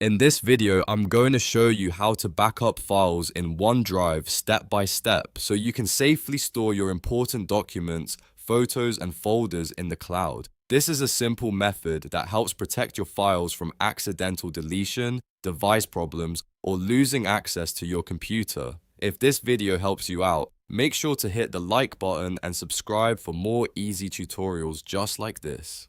In this video, I'm going to show you how to back up files in OneDrive step by step so you can safely store your important documents, photos, and folders in the cloud. This is a simple method that helps protect your files from accidental deletion, device problems, or losing access to your computer. If this video helps you out, make sure to hit the like button and subscribe for more easy tutorials just like this.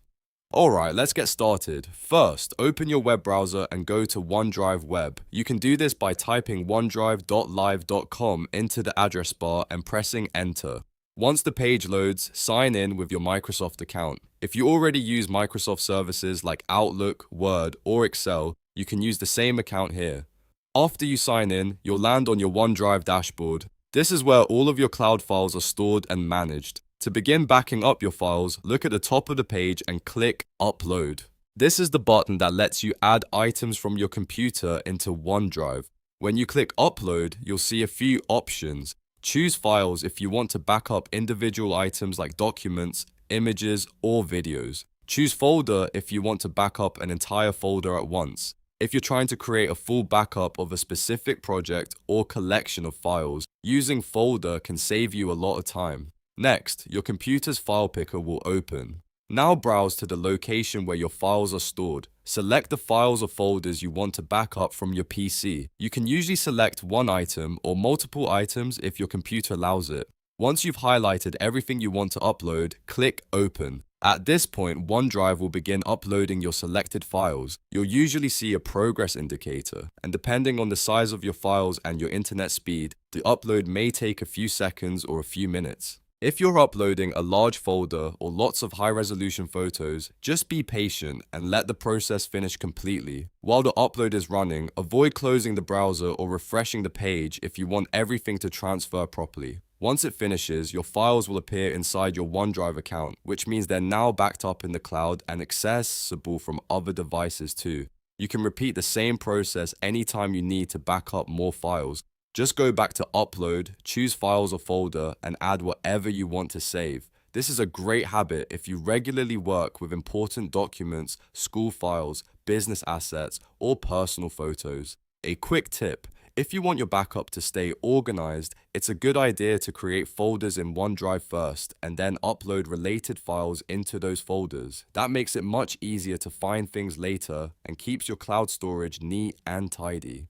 Alright, let's get started. First, open your web browser and go to OneDrive Web. You can do this by typing onedrive.live.com into the address bar and pressing enter. Once the page loads, sign in with your Microsoft account. If you already use Microsoft services like Outlook, Word, or Excel, you can use the same account here. After you sign in, you'll land on your OneDrive dashboard. This is where all of your cloud files are stored and managed. To begin backing up your files, look at the top of the page and click Upload. This is the button that lets you add items from your computer into OneDrive. When you click Upload, you'll see a few options. Choose files if you want to back up individual items like documents, images, or videos. Choose folder if you want to back up an entire folder at once. If you're trying to create a full backup of a specific project or collection of files, using folder can save you a lot of time. Next, your computer's file picker will open. Now browse to the location where your files are stored. Select the files or folders you want to back up from your PC. You can usually select one item or multiple items if your computer allows it. Once you've highlighted everything you want to upload, click Open. At this point, OneDrive will begin uploading your selected files. You'll usually see a progress indicator, and depending on the size of your files and your internet speed, the upload may take a few seconds or a few minutes. If you're uploading a large folder or lots of high-resolution photos, just be patient and let the process finish completely. While the upload is running, avoid closing the browser or refreshing the page if you want everything to transfer properly. Once it finishes, your files will appear inside your OneDrive account, which means they're now backed up in the cloud and accessible from other devices too. You can repeat the same process anytime you need to back up more files. Just go back to Upload, choose Files or Folder, and add whatever you want to save. This is a great habit if you regularly work with important documents, school files, business assets, or personal photos. A quick tip: if you want your backup to stay organized, it's a good idea to create folders in OneDrive first and then upload related files into those folders. That makes it much easier to find things later and keeps your cloud storage neat and tidy.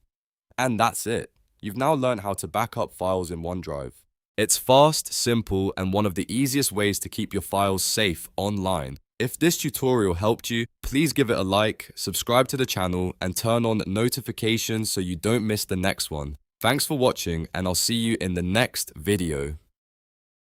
And that's it. You've now learned how to back up files in OneDrive. It's fast, simple, and one of the easiest ways to keep your files safe online. If this tutorial helped you, please give it a like, subscribe to the channel, and turn on notifications so you don't miss the next one. Thanks for watching, and I'll see you in the next video.